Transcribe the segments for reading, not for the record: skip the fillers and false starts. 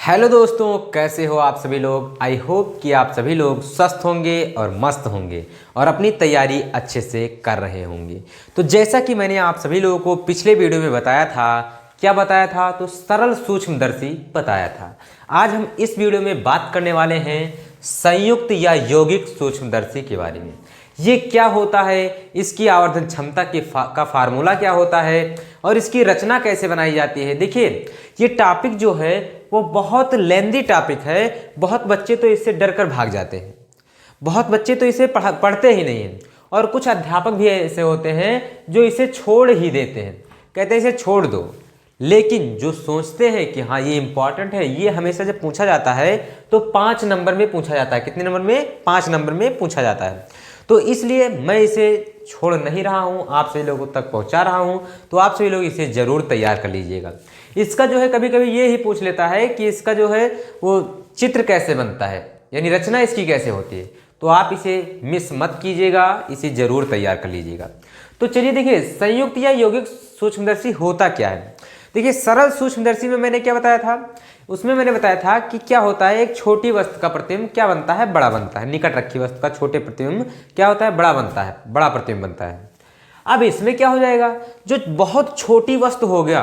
Hello दोस्तों, कैसे हो आप सभी लोग। आई होप कि आप सभी लोग स्वस्थ होंगे और मस्त होंगे और अपनी तैयारी अच्छे से कर रहे होंगे। तो जैसा कि मैंने आप सभी लोगों को पिछले वीडियो में बताया था, क्या बताया था, तो सरल सूक्ष्मदर्शी बताया था। आज हम इस वीडियो में बात करने वाले हैं संयुक्त या यौगिक सूक्ष्मदर्शी के बारे में। ये क्या होता है, इसकी आवर्धन क्षमता का फार्मूला क्या होता है और इसकी रचना कैसे बनाई जाती है। देखिए, ये टॉपिक जो है वो बहुत लेंदी टॉपिक है। बहुत बच्चे तो इससे डर कर भाग जाते हैं, बहुत बच्चे तो इसे पढ़ते ही नहीं हैं और कुछ अध्यापक भी ऐसे होते हैं जो इसे छोड़ ही देते हैं, कहते हैं इसे छोड़ दो। लेकिन जो सोचते हैं कि हाँ ये इंपॉर्टेंट है, ये हमेशा जब पूछा जाता है तो 5 नंबर में पूछा जाता है। कितने नंबर में? 5 नंबर में पूछा जाता है। तो इसलिए मैं इसे छोड़ नहीं रहा हूँ, आप सभी लोगों तक पहुँचा रहा हूँ। तो आप सभी लोग इसे ज़रूर तैयार कर लीजिएगा। इसका जो है कभी कभी ये ही पूछ लेता है कि इसका जो है वो चित्र कैसे बनता है, यानी रचना इसकी कैसे होती है। तो आप इसे मिस मत कीजिएगा, इसे ज़रूर तैयार कर लीजिएगा। तो चलिए देखिए, संयुक्त या यौगिक सूक्ष्मदर्शी होता क्या है। देखिए, सरल सूक्ष्मदर्शी में मैंने क्या बताया था, उसमें मैंने बताया था कि क्या होता है, एक छोटी वस्तु का प्रतिबिंब क्या बनता है, बड़ा बनता है। निकट रखी वस्तु का छोटे प्रतिबिंब क्या होता है, बड़ा बनता है, बड़ा प्रतिबिंब बनता है। अब इसमें क्या हो जाएगा, जो बहुत छोटी वस्तु हो गया,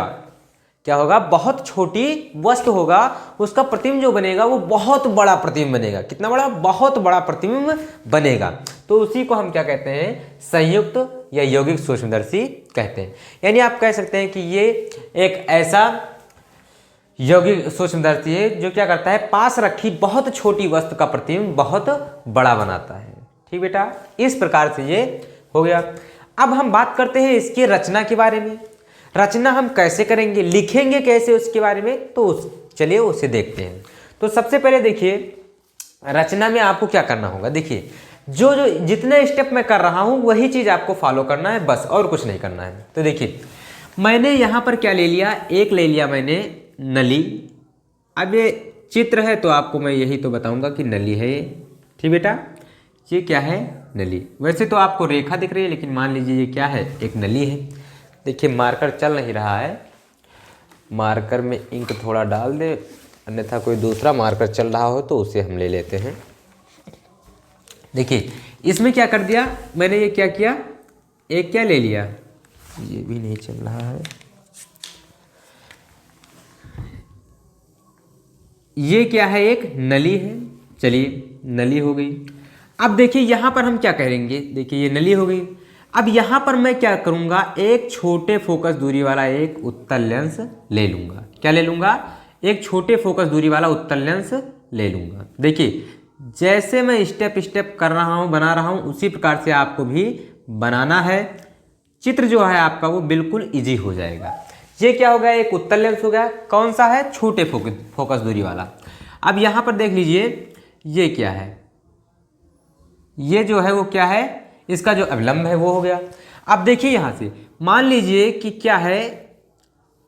क्या होगा, बहुत छोटी वस्तु होगा, उसका प्रतिबिंब जो बनेगा वो बहुत बड़ा प्रतिबिंब बनेगा। कितना बड़ा? बहुत बड़ा प्रतिबिंब बनेगा। तो उसी को हम क्या कहते हैं, संयुक्त या यौगिक सूक्ष्मदर्शी कहते हैं। यानी आप कह सकते हैं कि ये एक ऐसा यौगिक सूक्ष्मदर्शी है जो क्या करता है, पास रखी बहुत छोटी वस्तु का प्रतिबिंब बहुत बड़ा बनाता है। ठीक बेटा, इस प्रकार से ये हो गया। अब हम बात करते हैं इसकी रचना के बारे में। रचना हम कैसे करेंगे, लिखेंगे कैसे, उसके बारे में तो चलिए उसे देखते हैं। तो सबसे पहले देखिए, रचना में आपको क्या करना होगा। देखिए, जो जो जितने स्टेप मैं कर रहा हूं वही चीज आपको फॉलो करना है, बस और कुछ नहीं करना है। तो देखिए, मैंने यहां पर क्या ले लिया, एक ले लिया मैंने नली। अब ये चित्र है तो आपको मैं यही तो बताऊंगा कि नली है ये। ठीक बेटा, ये क्या है, नली। वैसे तो आपको रेखा दिख रही है, लेकिन मान लीजिए ये क्या है, एक नली है। देखिए, मार्कर चल नहीं रहा है, मार्कर में इंक थोड़ा डाल दे, अन्यथा कोई दूसरा मार्कर चल रहा हो तो उसे हम ले लेते हैं। देखिए, इसमें क्या कर दिया मैंने, ये क्या किया, एक क्या ले लिया, ये भी नहीं चल रहा है, ये क्या है, एक नली है। चलिए, नली हो गई। अब देखिए यहां पर हम क्या करेंगे, देखिए ये नली हो गई। अब यहां पर मैं क्या करूंगा, एक छोटे फोकस दूरी वाला एक उत्तल लेंस ले लूंगा। क्या ले लूंगा, एक छोटे फोकस दूरी वाला उत्तल लेंस ले लूंगा। देखिए, जैसे मैं स्टेप स्टेप कर रहा हूं, बना रहा हूं, उसी प्रकार से आपको भी बनाना है। चित्र जो है आपका वो बिल्कुल इजी हो जाएगा। ये क्या हो गया, एक उत्तल लेंस हो गया। कौन सा है, छोटे फोकस दूरी वाला। अब यहां पर देख लीजिए, ये क्या है, ये जो है वो क्या है, इसका जो अवलंब है वो हो गया। अब देखिए यहां से मान लीजिए कि क्या है,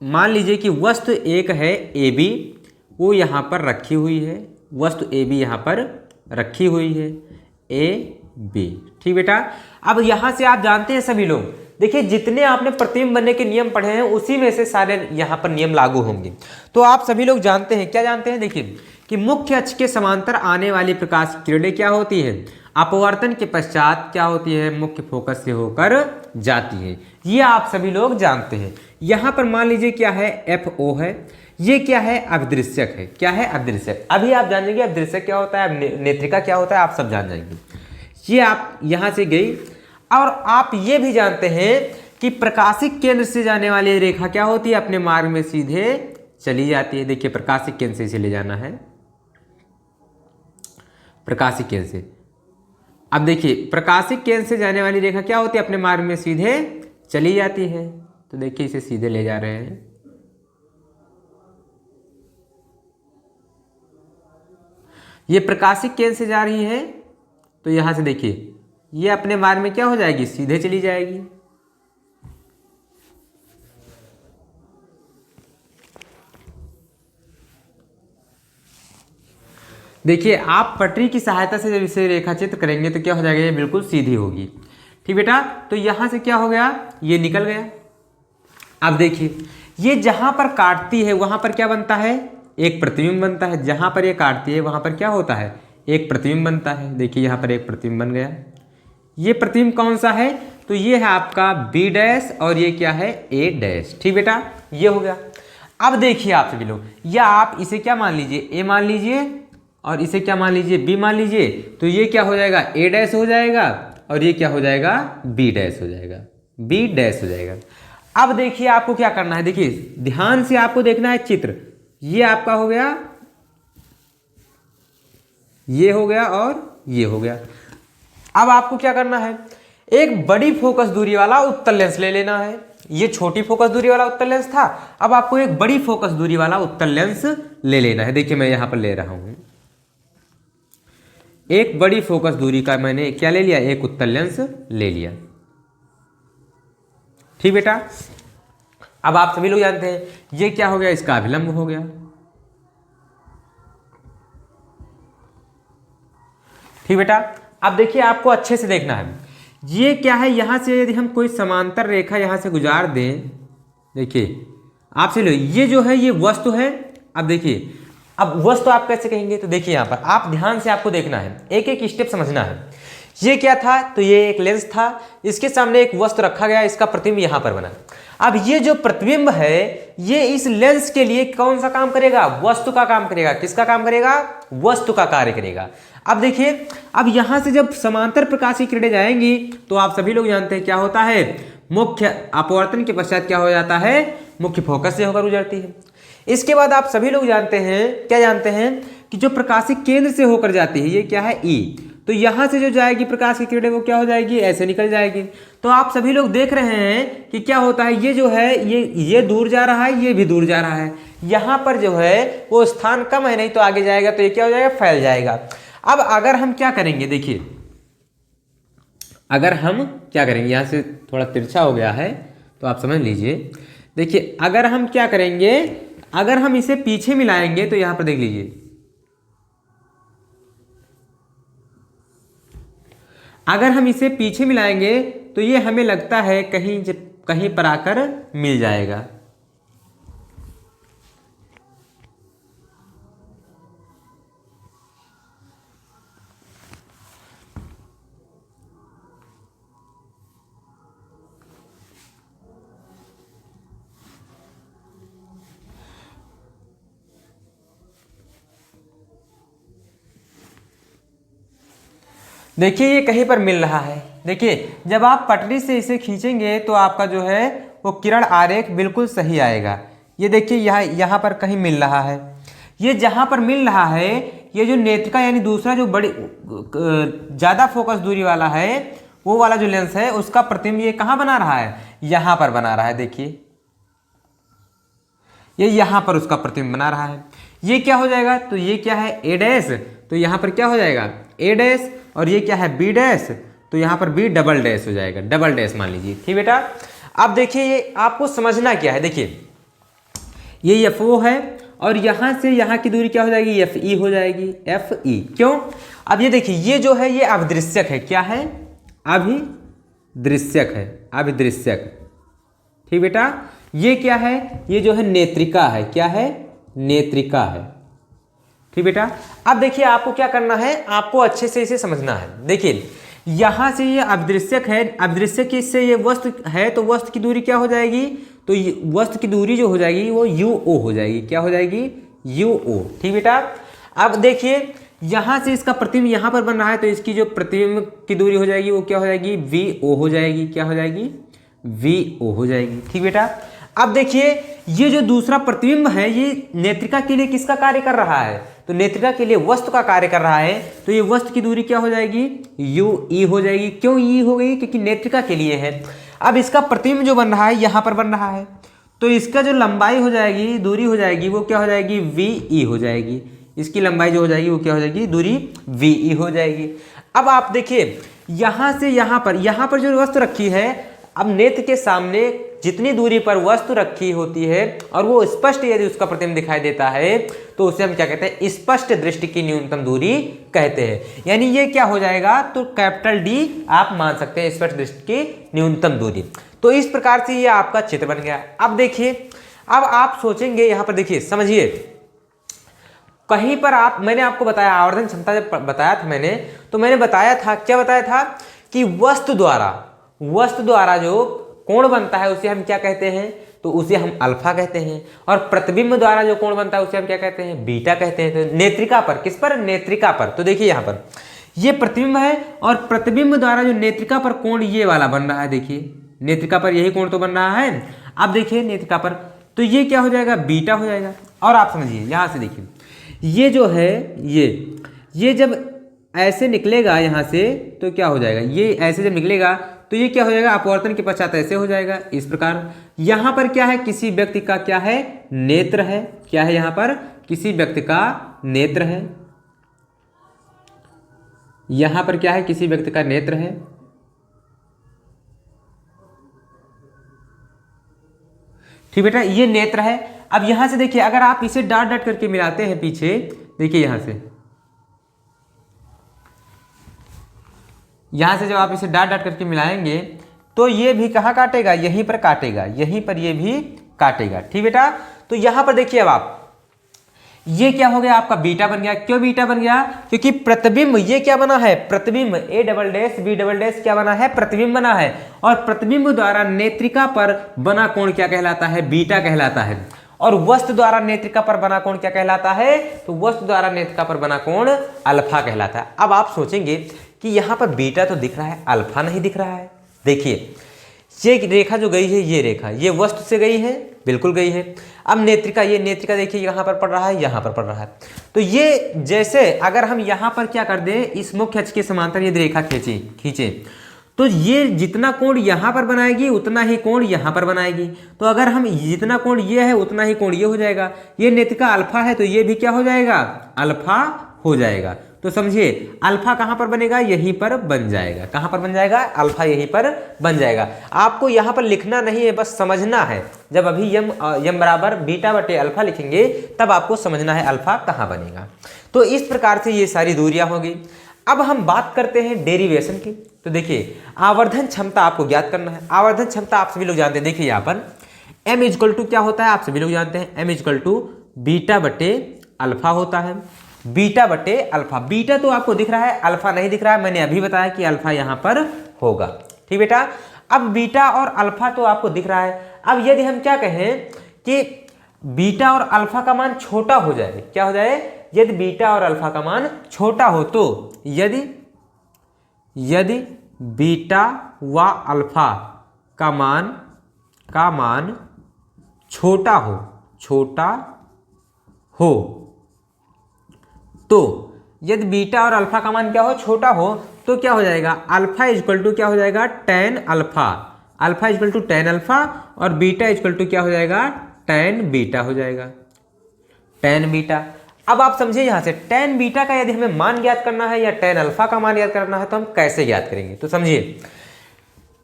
मान लीजिए कि वस्तु एक है ए बी, वो यहां पर रखी हुई है, वस्तु ए बी यहां पर रखी हुई है, ए बी। ठीक बेटा, अब यहां से आप जानते हैं सभी लोग, देखिए जितने आपने प्रतिबिंब बनने के नियम पढ़े हैं उसी में से सारे यहां पर नियम लागू होंगे। तो आप सभी लोग जानते हैं, क्या जानते हैं, देखिए कि मुख्य अक्ष के समांतर आने वाली प्रकाश किरणें क्या होती है, अपवर्तन के पश्चात क्या होती है, मुख्य फोकस से होकर जाती है। ये आप सभी लोग जानते हैं। यहां पर मान लीजिए क्या है, एफ ओ है, ये क्या है, अभिदृश्यक है। क्या है, अभिदृश्यक। अभी आप जानेंगे अभिदृश्यक क्या होता है, नेत्रिका क्या होता है, आप सब जान जाएंगे। ये आप यहां से गई। और आप ये भी जानते हैं कि प्रकाशिक केंद्र से जाने वाली रेखा क्या होती है, अपने मार्ग में सीधे चली जाती है। देखिए, प्रकाशिक केंद्र से इसे ले जाना है, प्रकाशिक केंद्र से। अब देखिए, प्रकाशिक केंद्र से जाने वाली रेखा क्या होती है, अपने मार्ग में सीधे चली जाती है। तो देखिए, इसे सीधे ले जा रहे हैं। ये प्रकाशिक केंद्र से जा रही है, तो यहां से देखिए ये अपने मार्ग में क्या हो जाएगी, सीधे चली जाएगी। देखिए, आप पटरी की सहायता से जब इसे रेखा चित्र करेंगे तो क्या हो जाएगा, ये बिल्कुल सीधी होगी। ठीक बेटा, तो यहां से क्या हो गया, ये निकल गया। अब देखिए, ये जहां पर काटती है वहां पर क्या बनता है, एक प्रतिबिंब बनता है, जहाँ पर ये काटती है वहाँ पर क्या होता है, एक प्रतिबिंब बनता है। देखिए यहाँ पर एक प्रतिबिंब बन गया। ये प्रतिबिंब कौन सा है, तो ये है आपका बी डैश और ये क्या है, ए डैश। ठीक बेटा, ये हो गया। अब देखिए आप सभी लोग, या आप इसे क्या मान लीजिए, ए मान लीजिए, और इसे क्या मान लीजिए, बी मान लीजिए। तो ये क्या हो जाएगा, ए डैश हो जाएगा, और ये क्या हो जाएगा, बी डैश हो जाएगा, बी डैश हो जाएगा। अब देखिए आपको क्या करना है, देखिए ध्यान से आपको देखना है चित्र। ये आपका हो गया, ये हो गया और ये हो गया। अब आपको क्या करना है, एक बड़ी फोकस दूरी वाला उत्तल लेंस ले लेना है। ये छोटी फोकस दूरी वाला उत्तल लेंस था, अब आपको एक बड़ी फोकस दूरी वाला उत्तल लेंस ले लेना है। देखिए मैं यहां पर ले रहा हूं, एक बड़ी फोकस दूरी का मैंने क्या ले लिया, एक उत्तल लेंस ले लिया। ठीक बेटा, अब आप सभी लोग जानते हैं ये क्या हो गया, इसका अभिलंब हो गया। ठीक बेटा, अब देखिए आपको अच्छे से देखना है, ये क्या है, यहां से यदि हम कोई समांतर रेखा यहां से गुजार दें, देखिए आप से लो, ये जो है ये वस्तु है। अब देखिए, अब वस्तु आप कैसे कहेंगे, तो देखिए यहां पर आप ध्यान से आपको देखना है, एक एक स्टेप समझना है। ये क्या था, तो ये एक लेंस था, इसके सामने एक वस्तु रखा गया, इसका प्रतिबिंब यहां पर बना। अब ये जो प्रतिबिंब है ये इस लेंस के लिए कौन सा काम करेगा, वस्तु का काम करेगा। किसका काम करेगा, वस्तु का कार्य करेगा। अब देखिए, अब यहां से जब समांतर प्रकाश की किरणें जाएंगी तो आप सभी लोग जानते हैं क्या होता है, मुख्य अपवर्तन के पश्चात क्या हो जाता है, मुख्य फोकस से होकर गुजरती है। इसके बाद आप सभी लोग जानते हैं, क्या जानते हैं, कि जो प्रकाशिक केंद्र से होकर जाती है ये क्या है, ई। तो यहां से जो जाएगी प्रकाश की किरणें वो क्या हो जाएगी, ऐसे निकल जाएगी। तो आप सभी लोग देख रहे हैं कि क्या होता है, ये जो है ये दूर जा रहा है, ये भी दूर जा रहा है। यहां पर जो है वो स्थान कम है, नहीं तो आगे जाएगा तो ये क्या हो जाएगा, फैल जाएगा। अब अगर हम क्या करेंगे, देखिए अगर हम क्या करेंगे, यहां से थोड़ा तिरछा हो गया है तो आप समझ लीजिए। देखिए अगर हम क्या करेंगे, अगर हम इसे पीछे मिलाएंगे तो यहां पर देख लीजिए, अगर हम इसे पीछे मिलाएंगे तो ये हमें लगता है कहीं पर आकर मिल जाएगा। देखिए ये कहीं पर मिल रहा है। देखिए जब आप पटरी से इसे खींचेंगे तो आपका जो है वो किरण आरेख बिल्कुल सही आएगा। ये देखिए यहाँ पर कहीं मिल रहा है। ये जहाँ पर मिल रहा है, ये जो नेत्रिका यानी दूसरा जो बड़ी ज़्यादा फोकस दूरी वाला है, वो वाला जो लेंस है उसका प्रतिबिंब ये कहाँ बना रहा है, यहाँ पर बना रहा है। देखिए ये यहाँ पर उसका प्रतिबिंब बना रहा है। ये क्या हो जाएगा, तो ये क्या है, ए डैश, तो यहाँ पर क्या हो जाएगा, ए डैश, और ये क्या है, बी डैश, तो यहाँ पर बी डबल डैश हो जाएगा, डबल डैश मान लीजिए। ठीक बेटा, अब देखिए ये आपको समझना क्या है। देखिए ये एफ ओ है और यहाँ से यहाँ की दूरी क्या हो जाएगी, एफ ई हो जाएगी, एफ ई। क्यों, अब ये देखिए ये जो है ये अभिदृश्यक है। क्या है, अभिदृश्यक है, अभिदृश्यक। ठीक बेटा, ये क्या है, ये जो है नेत्रिका है। क्या है, नेत्रिका है। ठीक बेटा, अब देखिए आपको क्या करना है, आपको अच्छे से इसे समझना है। देखिए यहां से ये अभिदृश्यक है, अभिदृश्यक से ये वस्तु है, तो वस्तु की दूरी क्या हो जाएगी, तो वस्तु की दूरी जो हो जाएगी वो यू ओ हो जाएगी। क्या हो जाएगी, यू ओ। ठीक बेटा, अब देखिए यहां से इसका प्रतिबिंब यहां पर बन रहा है, तो इसकी जो प्रतिबिंब की दूरी हो जाएगी वो क्या हो जाएगी, वी ओ हो जाएगी। क्या हो जाएगी, वी ओ हो जाएगी। ठीक बेटा, अब देखिए ये जो दूसरा प्रतिबिंब है ये नेत्रिका के लिए किसका कार्य कर रहा है, तो नेत्रिका के लिए वस्तु का कार्य कर रहा है। तो ये वस्तु की दूरी क्या हो जाएगी, यू ई हो जाएगी। क्यों ई हो गई, क्योंकि नेत्रिका के लिए है। अब इसका प्रतिबिंब जो बन रहा है यहाँ पर बन रहा है, तो इसका जो लंबाई हो जाएगी, दूरी हो जाएगी, वो क्या हो जाएगी, वी ई हो जाएगी। इसकी लंबाई जो हो जाएगी वो क्या हो जाएगी, दूरी वी ई हो जाएगी। अब आप देखिए यहाँ से यहाँ पर जो वस्तु रखी है, अब नेत्र के सामने जितनी दूरी पर वस्तु रखी होती है और वो स्पष्ट यदि उसका प्रतिबिंब दिखाई देता है तो उसे हम क्या कहते हैं, स्पष्ट दृष्टि की न्यूनतम दूरी कहते हैं। यानी ये क्या हो जाएगा, तो कैपिटल डी आप मान सकते हैं, स्पष्ट दृष्टि की न्यूनतम दूरी। तो इस प्रकार से ये आपका चित्र बन गया। अब देखिए, अब आप सोचेंगे यहाँ पर, देखिए समझिए, कहीं पर मैंने आपको बताया आवर्धन क्षमता जब बताया था मैंने, तो मैंने बताया था, क्या बताया था कि वस्तु द्वारा जो कोण बनता है उसे हम क्या कहते हैं, तो उसे हम अल्फा कहते हैं। और प्रतिबिंब द्वारा जो कोण बनता है उसे हम क्या कहते हैं, बीटा कहते हैं। तो नेत्रिका पर, किस पर, नेत्रिका पर। तो देखिए यहाँ पर ये प्रतिबिंब है और प्रतिबिंब द्वारा जो नेत्रिका पर कोण ये वाला बन रहा है, देखिए नेत्रिका पर यही कोण तो बन रहा है। अब देखिए नेत्रिका पर, तो ये क्या हो जाएगा, बीटा हो जाएगा। और आप समझिए यहाँ से देखिए, ये जो है ये जब ऐसे निकलेगा यहाँ से तो क्या हो जाएगा, ये ऐसे जब निकलेगा तो ये क्या हो जाएगा, अपवर्तन के पश्चात ऐसे हो जाएगा इस प्रकार। यहाँ पर क्या है, किसी व्यक्ति का क्या है, नेत्र है। क्या है यहाँ पर, किसी व्यक्ति का नेत्र है। यहाँ पर क्या है, किसी व्यक्ति का नेत्र है। ठीक बेटा, ये नेत्र है। अब यहां से देखिए, अगर आप इसे डॉट डॉट करके मिलाते हैं पीछे, देखिए यहां से जब आप इसे डॉट डॉट करके मिलाएंगे तो ये भी कहाँ काटेगा, यहीं पर काटेगा, यहीं पर ये भी काटेगा। ठीक बेटा, तो यहां पर देखिए अब आप, ये क्या हो गया, आपका बीटा बन गया। क्यों बीटा बन गया, क्योंकि प्रतिबिंब ये क्या बना है, प्रतिबिंब, A double dash B double dash क्या बना है, प्रतिबिंब बना है। और प्रतिबिंब द्वारा नेत्रिका पर बना कोण क्या कहलाता है, बीटा कहलाता है। और वस्तु द्वारा नेत्रिका पर बना कोण क्या कहलाता है, तो वस्तु द्वारा नेत्रिका पर बना कोण अल्फा कहलाता है। अब आप सोचेंगे कि यहाँ पर बीटा तो दिख रहा है, अल्फा नहीं दिख रहा है। देखिए ये रेखा जो गई है, ये रेखा ये वस्तु से गई है, बिल्कुल गई है। अब नेत्रिका, ये नेत्रिका देखिए यहाँ पर पड़ रहा है, यहाँ पर पड़ रहा है। तो ये जैसे अगर हम यहाँ पर क्या कर दें, इस मुख्य अक्ष के समांतर यदि रेखा खींचे तो ये जितना कोण यहाँ पर बनाएगी उतना ही कोण यहाँ पर बनाएगी। तो अगर हम जितना कोण ये है उतना ही कोण ये हो जाएगा। ये नेत्रिका अल्फा है तो ये भी क्या हो जाएगा, अल्फा हो जाएगा। तो समझिए अल्फा कहाँ पर बनेगा, यहीं पर बन जाएगा। कहाँ पर बन जाएगा, अल्फा यहीं पर बन जाएगा। आपको यहाँ पर लिखना नहीं है, बस समझना है। जब अभी यम बराबर बीटा बटे अल्फा लिखेंगे तब आपको समझना है अल्फा कहाँ बनेगा। तो इस प्रकार से ये सारी दूरियां होगी। अब हम बात करते हैं डेरिवेशन की। तो देखिए आवर्धन क्षमता आपको ज्ञात करना है। आवर्धन क्षमता आप सभी लोग जानते हैं। देखिए यहाँ पर m इक्वल टू क्या होता है, आप सभी लोग जानते हैं, m इक्वल टू बीटा बटे अल्फा होता है। बीटा बटे अल्फा, बीटा तो आपको दिख रहा है, अल्फा नहीं दिख रहा है। मैंने अभी बताया कि अल्फा यहाँ पर होगा। ठीक बेटा, अब बीटा और अल्फा तो आपको दिख रहा है। अब यदि हम क्या कहें कि बीटा और अल्फा का मान छोटा हो जाए, क्या हो जाए, यदि बीटा और अल्फा का मान छोटा हो, तो यदि बीटा व अल्फा का मान छोटा हो तो यदि बीटा और अल्फा का मान क्या हो, छोटा हो, तो क्या हो जाएगा, अल्फा इक्वल टू क्या हो जाएगा, ten alpha. Alpha equal to ten alpha और बीटा इक्वल टू क्या हो जाएगा, टेन बीटा हो जाएगा, टेन बीटा। अब आप समझिए यहां से टेन बीटा का यदि हमें मान ज्ञात करना है या टेन अल्फा का मान ज्ञात करना है तो हम कैसे ज्ञात करेंगे। तो समझिए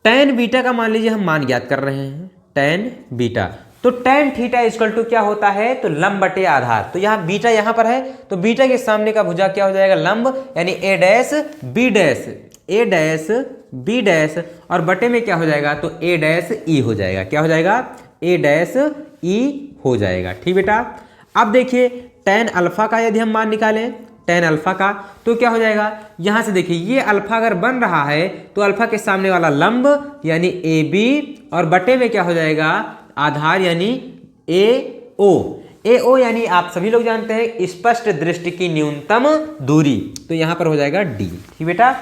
टेन बीटा का मान लीजिए हम मान ज्ञात कर रहे हैं, टेन बीटा, तो टेन थीटा इक्वल टू क्या होता है, तो लंब बटे आधार। तो यहाँ बीटा यहाँ पर है तो बीटा के सामने का भुजा क्या हो जाएगा, लंब, यानी ए डैश बी डैश, ए डैश बी डैश, और बटे में क्या हो जाएगा, तो ए डैश ई हो जाएगा। क्या हो जाएगा, ए डैश ई हो जाएगा। ठीक बेटा, अब देखिए टेन अल्फा का यदि हम मान निकालें, टेन अल्फा का, तो क्या हो जाएगा, यहां से देखिए ये अल्फा अगर बन रहा है तो अल्फा के सामने वाला लंब यानी ए बी, और बटे में क्या हो जाएगा, आधार यानी ए ओ। ए ओ यानी आप सभी लोग जानते हैं स्पष्ट दृष्टि की न्यूनतम दूरी, तो यहां पर हो जाएगा डी। ठीक बेटा,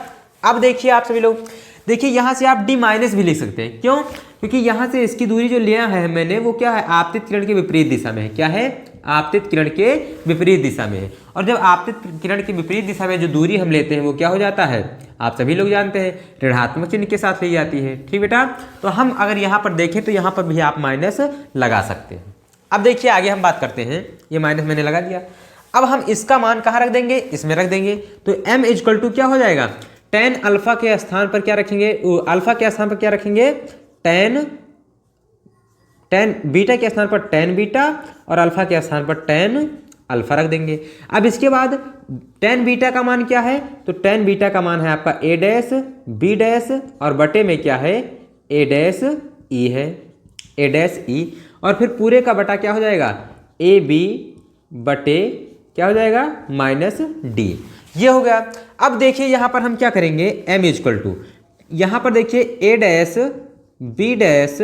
अब देखिए आप सभी लोग, देखिए यहां से आप डी माइनस भी लिख सकते हैं। क्यों, क्योंकि यहां से इसकी दूरी जो लिया है मैंने वो क्या है, आपतित किरण के विपरीत दिशा में है। क्या है, आपतित किरण के विपरीत दिशा में है। और जब आपतित किरण के विपरीत दिशा में जो दूरी हम लेते हैं वो क्या हो जाता है, आप सभी लोग जानते हैं ऋणात्मक चिन्ह के साथ ली जाती है। ठीक बेटा, तो हम अगर यहाँ पर देखें तो यहाँ पर भी आप माइनस लगा सकते हैं। अब देखिए आगे हम बात करते हैं, ये माइनस मैंने लगा दिया। अब हम इसका मान कहाँ रख देंगे, इसमें रख देंगे। तो m इक्वल टू क्या हो जाएगा, टेन अल्फा के स्थान पर क्या रखेंगे, अल्फा के स्थान पर क्या रखेंगे, टेन बीटा के स्थान पर टेन बीटा, और अल्फा के स्थान पर टेन अल्फा रख देंगे। अब इसके बाद टेन बीटा का मान क्या है, तो टेन बीटा का मान है आपका ए डैश बी डैश, और बटे में क्या है, ए डैश ई है, ए डैश ई, और फिर पूरे का बटा क्या हो जाएगा, ए बी बटे क्या हो जाएगा माइनस डी। ये हो गया। अब देखिए यहाँ पर हम क्या करेंगे, m इजक्वल टू, यहाँ पर देखिए a डैश b डैश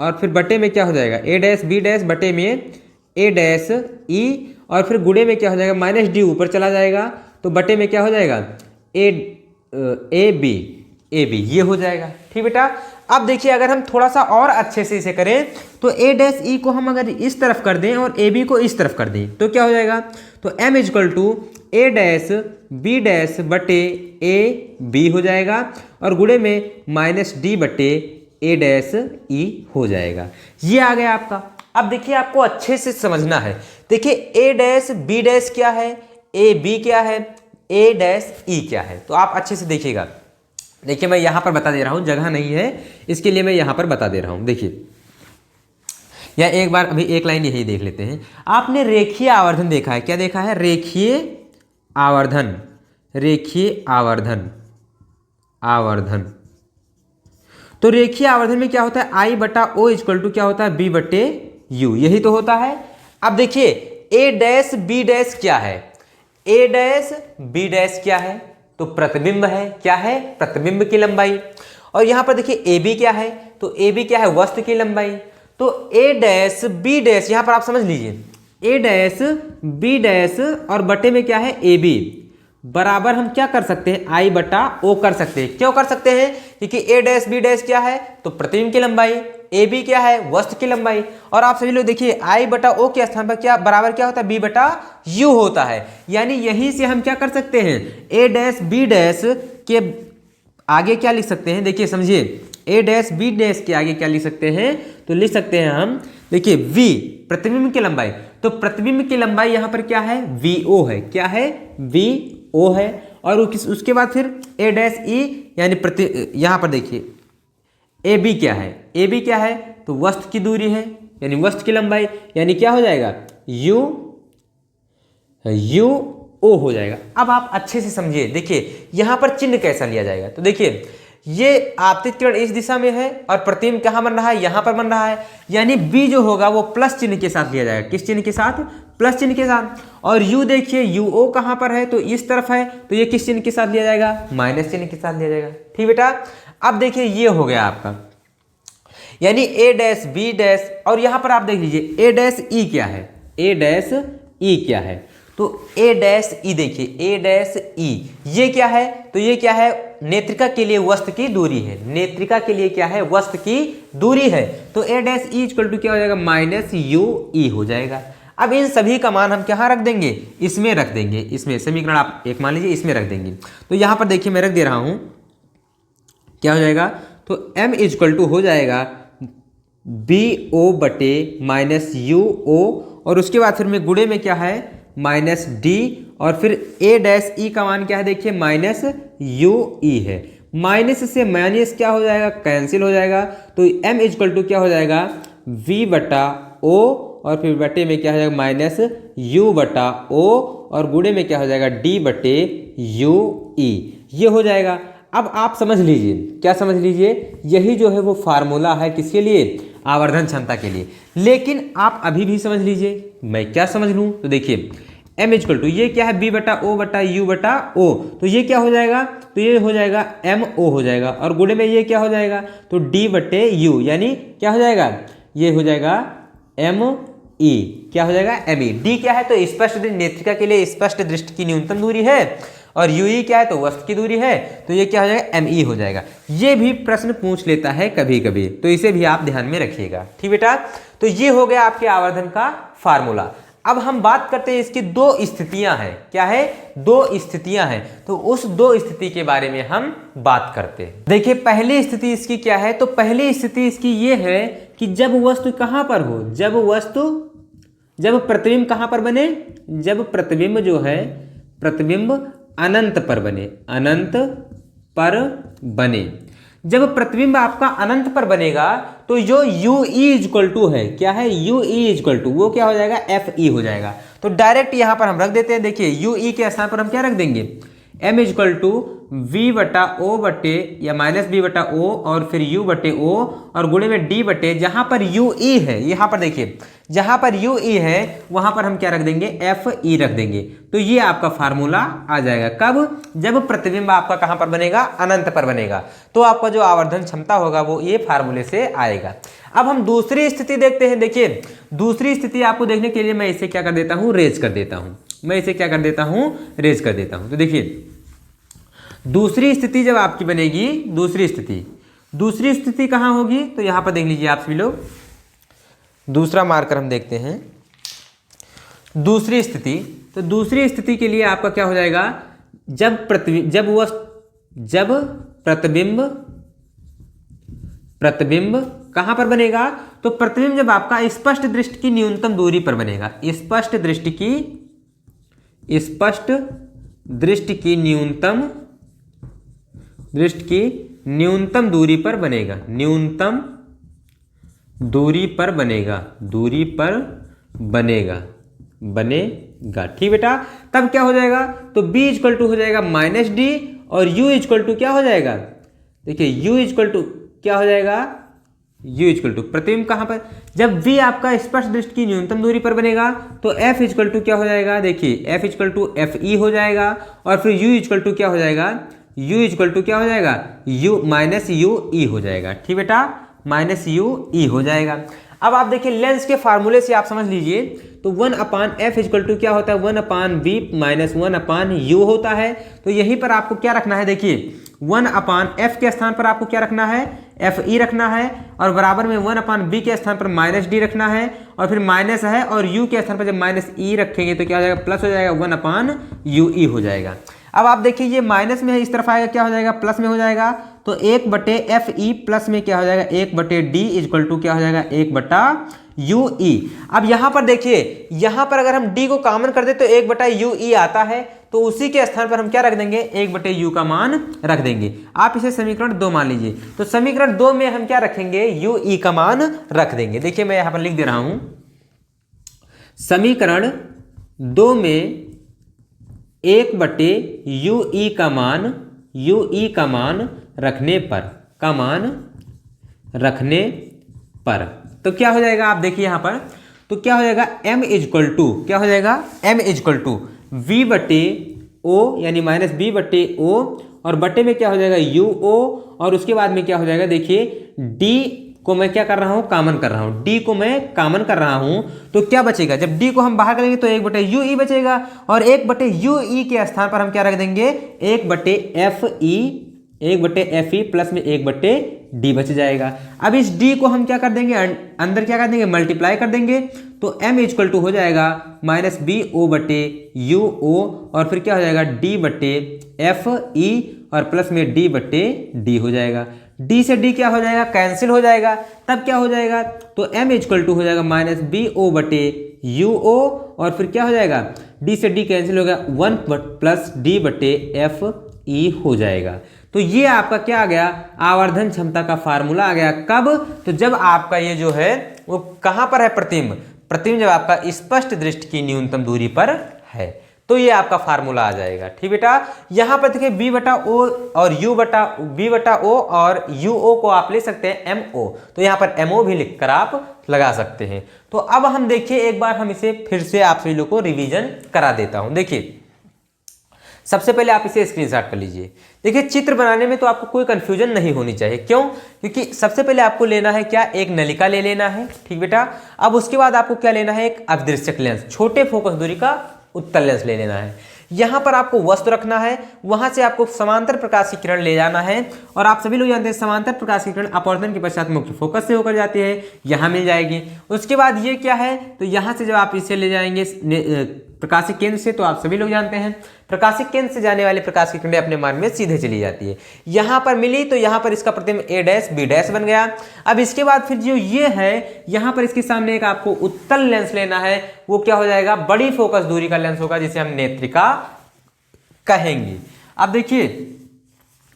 और फिर बटे में क्या हो जाएगा a डैश b डैश बटे में a डैश e और फिर गुणे में क्या हो जाएगा माइनस डी, ऊपर चला जाएगा तो बटे में क्या हो जाएगा ए बी, ये हो जाएगा। ठीक बेटा। अब देखिए अगर हम थोड़ा सा और अच्छे से इसे करें तो a डैश ई को हम अगर इस तरफ कर दें और ए बी को इस तरफ कर दें तो क्या हो जाएगा, तो m is equal to a dash b dash बटे ए बी हो जाएगा और गुणे में माइनस डी बटे a डैश ई हो जाएगा। ये आ गया आपका। अब देखिए आपको अच्छे से समझना है। देखिए a डैश b डैश क्या है, ए बी क्या है, a डैश ई क्या है, तो आप अच्छे से देखिएगा। देखिए मैं यहाँ पर बता दे रहा हूँ, जगह नहीं है इसके लिए मैं यहाँ पर बता दे रहा हूँ। देखिए या एक बार अभी एक लाइन यही देख लेते हैं। आपने रेखीय आवर्धन देखा है, क्या देखा है, रेखीय आवर्धन, रेखीय आवर्धन, आवर्धन। तो रेखीय आवर्धन में क्या होता है, आई बटा ओ इक्वल टू क्या होता है बी बटे यू, यही तो होता है। अब देखिए ए डैश बी डैश क्या है, ए डैश बी डैश क्या है, तो प्रतिबिंब है, क्या है, प्रतिबिंब की लंबाई। और यहां पर देखिए ए बी क्या है, तो ए बी क्या है, वस्तु की लंबाई। तो ए डैश बी डैश, यहां पर आप समझ लीजिए ए डैश बी डैश और बटे में क्या है ए बी, बराबर हम क्या कर सकते हैं आई बटा ओ कर सकते हैं। क्यों कर सकते हैं, क्योंकि ए डैश बी डैश क्या है, तो प्रतिबिंब की लंबाई, ए बी क्या है, वस्तु की लंबाई। और आप सभी लोग देखिए आई बटा ओ के स्थान पर क्या बराबर क्या होता है, बी बटा यू होता है। यानी यहीं से हम क्या कर सकते हैं, ए डैश बी डैश के आगे क्या लिख सकते हैं, देखिए समझिए, ए डैश बी डैश के आगे क्या लिख सकते हैं, तो लिख सकते हैं हम, देखिए वी प्रतिबिंब की लंबाई, तो प्रतिबिंब की लंबाई यहाँ पर क्या है, वी ओ है, क्या है, वी ओ है। और उसके बाद फिर ए डैश ई यानी यहाँ पर देखिए ए बी क्या है, ए बी क्या है, तो वस्तु की दूरी है यानी वस्तु की लंबाई, यानी क्या हो जाएगा यू यू ओ हो जाएगा। अब आप अच्छे से समझिए, देखिए यहां पर चिन्ह कैसा लिया जाएगा, तो देखिए ये आपतित किरण इस दिशा में है और प्रतिबिंब कहां बन रहा है, यहां पर बन रहा है, यानी बी जो होगा वो प्लस चिन्ह के साथ लिया जाएगा। किस चिन्ह के साथ, प्लस चिन्ह के साथ। और यू देखिए यू ओ कहां पर है, तो इस तरफ है, तो ये किस चिन्ह के साथ लिया जाएगा, माइनस चिन्ह के साथ लिया जाएगा। ठीक बेटा। अब देखिए ये हो गया आपका, यानी ए डैश बी डैश, और यहां पर आप देख लीजिए ए डैश ई क्या है, ए डैश ई क्या है, तो ए डैश ई देखिए ए डैश ई ये क्या है, तो ये क्या है, नेत्रिका के लिए वस्तु की दूरी है, नेत्रिका के लिए क्या है, वस्तु की दूरी है। तो ए डैश ई इक्वल टू क्या हो जाएगा, माइनस यू ई हो जाएगा। अब इन सभी का मान हम कहाँ रख देंगे, इसमें रख देंगे, इसमें समीकरण आप एक मान लीजिए इसमें रख देंगे। तो यहाँ पर देखिए मैं रख दे रहा हूँ, क्या हो जाएगा, तो m इक्वल टू हो जाएगा बी ओ बटे माइनस यू ओ, और उसके बाद फिर में गुणे में क्या है माइनस डी, और फिर ए डैश ई का मान क्या है, देखिए माइनस यू ई है। माइनस से माइनस क्या हो जाएगा, कैंसिल हो जाएगा। तो m इक्वल टू क्या हो जाएगा v बटा ओ, और फिर बटे में क्या हो जाएगा माइनस u बटा o, और गुणे में क्या हो जाएगा d बटे u e, ये हो जाएगा। अब आप समझ लीजिए, क्या समझ लीजिए, यही जो है वो फार्मूला है किसके लिए, आवर्धन क्षमता के लिए। लेकिन आप अभी भी समझ लीजिए, मैं क्या समझ लूँ, तो देखिए m इक्वल टू ये क्या है, b बटा o बटा u बटा o, तो ये क्या हो जाएगा, तो ये हो जाएगा m o हो जाएगा, और गुणे में ये क्या हो जाएगा, तो d बटे u, यानी क्या हो जाएगा, ये हो जाएगा m e, क्या हो जाएगा m e। d क्या है, तो स्पष्ट नेत्रिका के लिए स्पष्ट दृष्टि की न्यूनतम दूरी है, और यू ई क्या है, तो वस्तु की दूरी है, तो ये क्या हो जाएगा एम ई हो जाएगा। ये भी प्रश्न पूछ लेता है कभी कभी, तो इसे भी आप ध्यान में रखिएगा। ठीक बेटा। तो ये हो गया आपके आवर्धन का फार्मूला। अब हम बात करते हैं, इसकी दो स्थितियां हैं, क्या है, दो स्थितियां हैं, तो उस दो स्थिति के बारे में हम बात करते हैं। देखिए पहली स्थिति इसकी क्या है, तो पहली स्थिति इसकी ये है कि जब वस्तु कहां पर हो, जब प्रतिबिंब कहां पर बने, जब प्रतिबिंब जो है, प्रतिबिंब अनंत पर बने, अनंत पर बने। जब प्रतिबिंब आपका अनंत पर बनेगा तो जो यू ई इक्वल टू है, क्या है, यू ई इक्वल टू, वो क्या हो जाएगा, एफ ई हो जाएगा। तो डायरेक्ट यहां पर हम रख देते हैं, देखिए यू ई के स्थान पर हम क्या रख देंगे, m इजक्वल टू v बटा o बटे या माइनस बी बटा o और फिर u बटे o और गुणे में d बटे, जहां पर u e है, यहां पर देखिए जहां पर u e है वहां पर हम क्या रख देंगे, f e रख देंगे। तो ये आपका फार्मूला आ जाएगा। कब? जब प्रतिबिंब आपका कहां पर बनेगा, अनंत पर बनेगा, तो आपका जो आवर्धन क्षमता होगा वो ये फार्मूले से आएगा। अब हम दूसरी स्थिति देखते हैं। देखिए दूसरी स्थिति आपको देखने के लिए मैं इसे क्या कर देता हूं, रेज कर देता हूं। मैं इसे क्या कर देता हूं, रेज कर देता हूं। तो देखिए दूसरी स्थिति जब आपकी बनेगी, दूसरी स्थिति कहां होगी, तो यहां पर देख लीजिए आप सभी लोग, दूसरा मार्कर हम देखते हैं दूसरी स्थिति। तो दूसरी स्थिति के लिए आपका क्या हो जाएगा, जब प्रतिबिंब कहां पर बनेगा, तो प्रतिबिंब जब आपका स्पष्ट दृष्टि की न्यूनतम दूरी पर बनेगा, स्पष्ट दृष्टि की न्यूनतम दूरी पर बनेगा, बनेगा। ठीक बेटा, तब क्या हो जाएगा, तो b इक्वल टू हो जाएगा माइनस डी और u इक्वल टू क्या हो जाएगा, देखिए u इक्वल टू क्या हो जाएगा, u इक्वल टू प्रतिबिंब कहां पर, जब v आपका स्पष्ट दृष्टि की न्यूनतम दूरी पर बनेगा तो f इक्वल टू क्या हो जाएगा, देखिए f equal to f e हो जाएगा और फिर u इक्वल टू क्या हो जाएगा, u इक्वल टू क्या हो जाएगा, u माइनस यू ई हो जाएगा। ठीक बेटा, माइनस यू ई हो जाएगा। अब आप देखिए लेंस के फार्मूले से आप समझ लीजिए, तो 1 अपान एफ इक्वल टू क्या होता है, 1 अपान वी माइनस 1 अपान यू होता है। तो यहीं पर आपको क्या रखना है, देखिए 1 अपान एफ के स्थान पर आपको क्या रखना है, एफ ई रखना है और बराबर में 1 अपान बी के स्थान पर माइनस डी रखना है और फिर माइनस है और यू के स्थान पर जब माइनस ई रखेंगे तो क्या हो जाएगा, प्लस हो जाएगा, 1 अपान यू ई हो जाएगा। अब आप देखिए ये माइनस में है, इस तरफ आएगा क्या हो जाएगा, प्लस में हो जाएगा। तो 1 बटे एफ ई प्लस में क्या हो जाएगा, 1 बटे डी इक्वल टू क्या हो जाएगा, 1 बटा यू ई। अब यहां पर देखिए, यहां पर अगर हम डी को कॉमन कर दे तो 1 बटा यू ई आता है, तो उसी के स्थान पर हम क्या रख देंगे, 1 बटे यू का मान रख देंगे। आप इसे समीकरण 2 मान लीजिए। तो समीकरण 2 में हम क्या रखेंगे, यू ई का मान रख देंगे। देखिए मैं यहां पर लिख दे रहा हूं, समीकरण 2 में 1 बटे यू ई का मान रखने पर तो क्या हो जाएगा, आप देखिए यहां पर, तो क्या हो जाएगा, m इजक्वल टू क्या हो जाएगा, m इजक्वल टू v बटे o यानी माइनस b बटे o और बटे में क्या हो जाएगा, u o और उसके बाद में क्या हो जाएगा, देखिए d को मैं क्या कर रहा हूं, कॉमन कर रहा हूं, d को मैं कॉमन कर रहा हूं, तो क्या बचेगा, जब d को हम बाहर करेंगे तो 1 बटे यू ई बचेगा और 1 बटे यू ई के स्थान पर हम क्या रख देंगे, 1 बटे एफ ई प्लस में 1 बटे डी बच जाएगा। अब इस डी को हम क्या कर देंगे, अंदर क्या कर देंगे, मल्टीप्लाई कर देंगे। तो m इक्वल टू हो जाएगा माइनस बी ओ बटे यू ओ और फिर क्या हो जाएगा, डी बटे एफ ई और प्लस में डी बटे डी हो जाएगा। डी से डी क्या हो जाएगा, कैंसिल हो जाएगा। तब क्या हो जाएगा, तो m इक्वल टू हो जाएगा माइनस बी ओ बटे यू ओ और फिर क्या हो जाएगा, डी से डी कैंसिल हो गया, 1 प्लस डी बटे एफ ई हो जाएगा। तो ये आपका क्या आ गया, आवर्धन क्षमता का फार्मूला आ गया। कब, तो जब आपका ये जो है वो कहां पर है, प्रतिबिंब जब आपका स्पष्ट दृष्टि की न्यूनतम दूरी पर है, तो ये आपका फार्मूला आ जाएगा। ठीक बेटा, यहां पर देखिए b बटा o और b बटा o और uo को आप ले सकते हैं mo, तो यहां पर mo भी लिखकर आप लगा सकते हैं। तो अब हम देखिए एक बार हम इसे फिर से आप सभी लोग को रिवीजन करा देता हूं। देखिए सबसे पहले आप इसे स्क्रीनशॉट कर लीजिए। देखिए चित्र बनाने में तो आपको कोई कंफ्यूजन नहीं होनी चाहिए, क्यों, क्योंकि सबसे पहले आपको लेना है क्या, एक नलिका ले लेना है। ठीक बेटा, अब उसके बाद आपको क्या लेना है, एक अदृश्यक लेंस, छोटे फोकस दूरी का उत्तल लेंस ले लेना है। यहां पर आपको वस्तु रखना है, वहां से आपको समांतर प्रकाश की किरण ले जाना है और आप सभी लोग जानते हैं समांतर प्रकाश की किरण अपवर्तन के पश्चात मुख्य फोकस से होकर जाती है, यहां मिल जाएगी। उसके बाद ये क्या है, तो यहां से जब आप इसे ले जाएंगे प्रकाशिक केंद्र से, तो आप सभी लोग जानते हैं प्रकाशिक केंद्र से जाने वाली प्रकाश की किरणें अपने मान में सीधे चली जाती है। यहां पर मिली तो यहां पर इसका प्रतिबिंब a डैश b डैश बन गया। अब इसके बाद फिर जो ये है, यहां पर इसके सामने एक आपको उत्तल लेंस लेना है, वो क्या हो जाएगा, बड़ी फोकस दूरी का लेंस होगा जिसे हम नेत्रिका कहेंगे। अब देखिए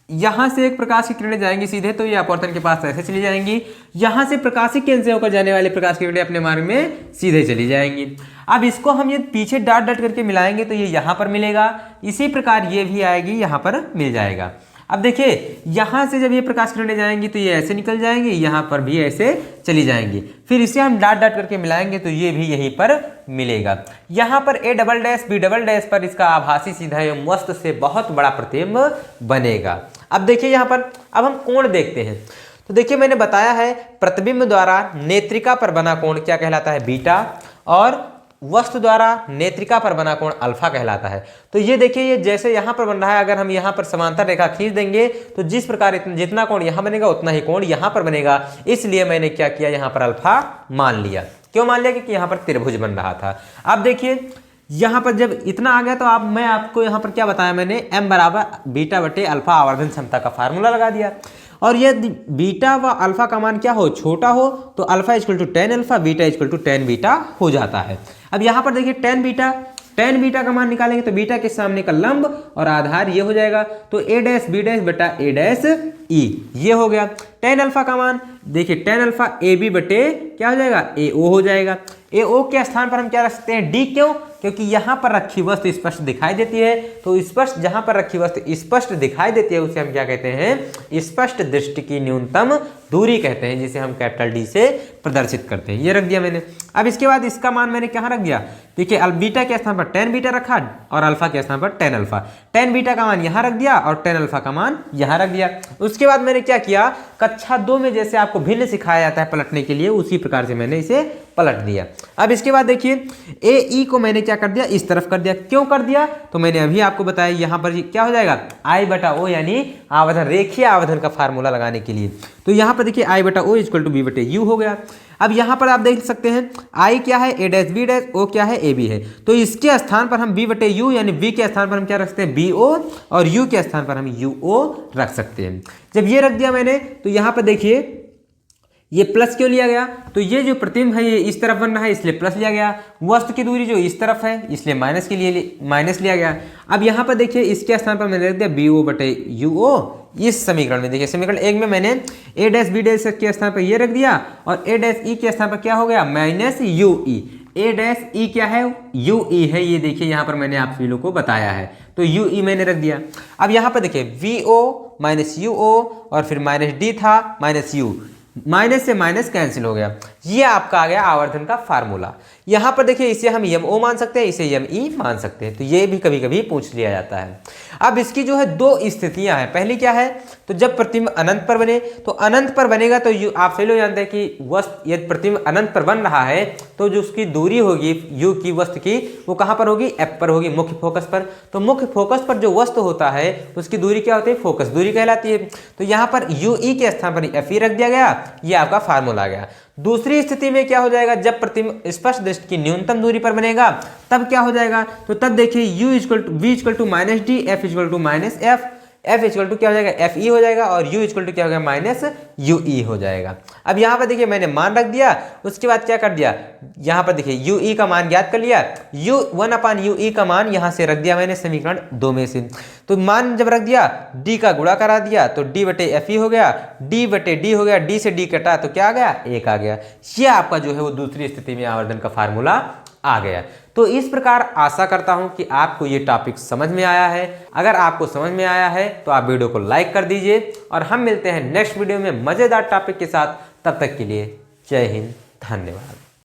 यहाँ से एक प्रकाश की किरणें जाएंगी सीधे, तो ये अपवर्तन के पास ऐसे चली जाएंगी। यहाँ से प्रकाशिक केंद्र से होकर जाने वाले प्रकाश की किरणें अपने मार्ग में सीधे चली जाएंगी। अब इसको हम ये पीछे डॉट डॉट करके मिलाएंगे तो ये यहाँ पर मिलेगा, इसी प्रकार ये भी आएगी, यहाँ पर मिल जाएगा। अब देखिए यहाँ से जब ये प्रकाश किरणें जाएंगी तो ये ऐसे निकल जाएंगी, यहाँ पर भी ऐसे चली जाएंगी, फिर इसे हम डॉट डॉट करके मिलाएंगे तो ये भी यहीं पर मिलेगा। यहाँ पर A double dash B double dash पर इसका आभासी सीधा एवं वस्तु से बहुत बड़ा प्रतिबिंब बनेगा। अब देखिए यहाँ पर अब हम कोण देखते हैं। तो देखिए मैंने बताया है प्रतिबिंब द्वारा नेत्रिका पर बना कोण क्या कहलाता है, बीटा, और वस्तु द्वारा नेत्रिका पर बना कोण अल्फा कहलाता है। तो ये देखिए ये जैसे यहाँ पर बन रहा है, अगर हम यहाँ पर समांतर रेखा खींच देंगे तो जिस प्रकार जितना कोण यहाँ बनेगा उतना ही कोण यहाँ पर बनेगा। इसलिए मैंने क्या किया, यहाँ पर अल्फा मान लिया। क्यों मान लिया? क्योंकि यहाँ पर त्रिभुज बन रहा था। अब देखिए यहाँ पर जब इतना आ गया तो मैं आपको यहाँ पर क्या बताया मैंने, m बराबर बीटा बटे अल्फा आवर्धन क्षमता का फार्मूला लगा दिया। और यदि बीटा व अल्फा का मान क्या हो, छोटा हो, तो alpha equal to ten alpha, beta equal to ten beta हो जाता है। अब यहाँ पर देखिए टेन बीटा का मान निकालेंगे तो बीटा के सामने का लंब और आधार ये हो जाएगा, तो a डैश b डैश बटा a डैश e ये हो गया। टेन अल्फा का मान देखिए टेन अल्फा ए बी बटे क्या हो जाएगा, ए ओ हो जाएगा। ए ओ के स्थान पर हम क्या रख सकते हैं, डी। क्यों? क्योंकि यहाँ पर रखी वस्तु स्पष्ट दिखाई देती है, तो स्पष्ट जहाँ पर रखी वस्तु स्पष्ट दिखाई देती है उसे हम क्या कहते हैं, स्पष्ट दृष्टि की न्यूनतम दूरी कहते हैं, जिसे हम कैपिटल डी से प्रदर्शित करते हैं। ये रख दिया मैंने। अब इसके बाद इसका मान मैंने कहाँ रख दिया, देखिए बीटा के स्थान पर टेन बीटा रखा और अल्फा के स्थान पर टेन अल्फा। टेन बीटा का मान यहाँ रख दिया और टेन अल्फा का मान यहाँ रख दिया। उसके बाद मैंने क्या किया, कक्षा 2 में जैसे आपको भिन्न सिखाया जाता है पलटने के लिए, उसी प्रकार से मैंने इसे पलट दिया। अब इसके बाद देखिए ए ई को मैंने क्या कर दिया, इस तरफ कर दिया। क्यों कर दिया, तो मैंने अभी आपको बताया यहाँ पर क्या हो जाएगा, आई बटा ओ, यानी आवर्धन, रेखीय आवर्धन का फार्मूला लगाने के लिए। तो यहाँ पर देखिए आई बटा ओ इक्वल टू बी बटे यू हो गया। अब यहाँ पर आप देख सकते हैं आई क्या है, ए डैश बी डैश, ओ क्या है, ए बी है। तो इसके स्थान पर हम बी बटे यू यानी बी के स्थान पर हम क्या रख सकते हैं, बी ओ, और यू के स्थान पर हम यू ओ रख सकते हैं। जब ये रख दिया मैंने तो यहाँ पर देखिए ये प्लस क्यों लिया गया, तो ये जो प्रतिबिंब है ये इस तरफ बन रहा है इसलिए प्लस लिया गया। वस्तु की दूरी जो इस तरफ है इसलिए माइनस के लिए माइनस लिया गया। अब यहाँ पर देखिए इसके स्थान पर मैंने रख दिया बी ओ बटे यू ओ। इस समीकरण में देखिए समीकरण 1 में मैंने ए डैश बी डैश के स्थान पर ये रख दिया और ए डैश ई के स्थान पर क्या हो गया, minus you E. A dash ई क्या है, यू ई है, ये देखिए यहाँ पर मैंने आप सभी लोगों को बताया है, तो यू ई मैंने रख दिया। अब यहाँ पर देखिए वी ओ माइनस यू ओ और फिर माइनस डी था माइनस यू, माइनस से माइनस कैंसिल हो गया। ये आपका आ गया आवर्धन का फार्मूला। यहाँ पर देखिए इसे हम यम ओ मान सकते हैं, इसे यम ई मान सकते हैं, तो ये भी कभी कभी पूछ लिया जाता है। अब इसकी जो है 2 स्थितियां हैं। पहली क्या है, तो जब प्रतिबिंब अनंत पर बने, तो अनंत पर बनेगा तो आप सभी लोग जानते हैं कि वस्तु यदि प्रतिबिंब अनंत पर बन रहा है तो जो उसकी दूरी होगी यू की वस्तु की, वो कहाँ पर होगी, एफ पर होगी, मुख्य फोकस पर। तो मुख्य फोकस पर जो वस्तु होता है उसकी दूरी क्या होती है, फोकस दूरी कहलाती है। तो यहाँ पर यू ई के स्थान पर एफ ई रख दिया गया, ये आपका फार्मूला आ गया। दूसरी स्थिति में क्या हो जाएगा, जब प्रतिबिंब स्पष्ट दृष्टि की न्यूनतम दूरी पर बनेगा तब क्या हो जाएगा, तो तब देखिए u equal to v equal to minus d, f equal to minus f, f equal to क्या हो जाएगा, एफ ई हो जाएगा, और यू इक्वल टू क्या हो गया, माइनस यू ई हो जाएगा। अब यहाँ पर देखिए मैंने मान रख दिया, उसके बाद क्या कर दिया, यहाँ पर देखिए यू ई का मान ज्ञात कर लिया, यू 1/u ई का मान यहाँ से रख दिया मैंने समीकरण 2 में से। तो मान जब रख दिया, डी का गुणा करा दिया तो डी बटे एफ ई हो गया, डी बटे डी हो गया, डी से डी कटा तो क्या आ गया, 1 आ गया। ये आपका जो है वो दूसरी स्थिति में आवर्धन का फार्मूला आ गया। तो इस प्रकार आशा करता हूं कि आपको ये टॉपिक समझ में आया है। अगर आपको समझ में आया है तो आप वीडियो को लाइक कर दीजिए और हम मिलते हैं नेक्स्ट वीडियो में मजेदार टॉपिक के साथ। तब तक के लिए जय हिंद, धन्यवाद।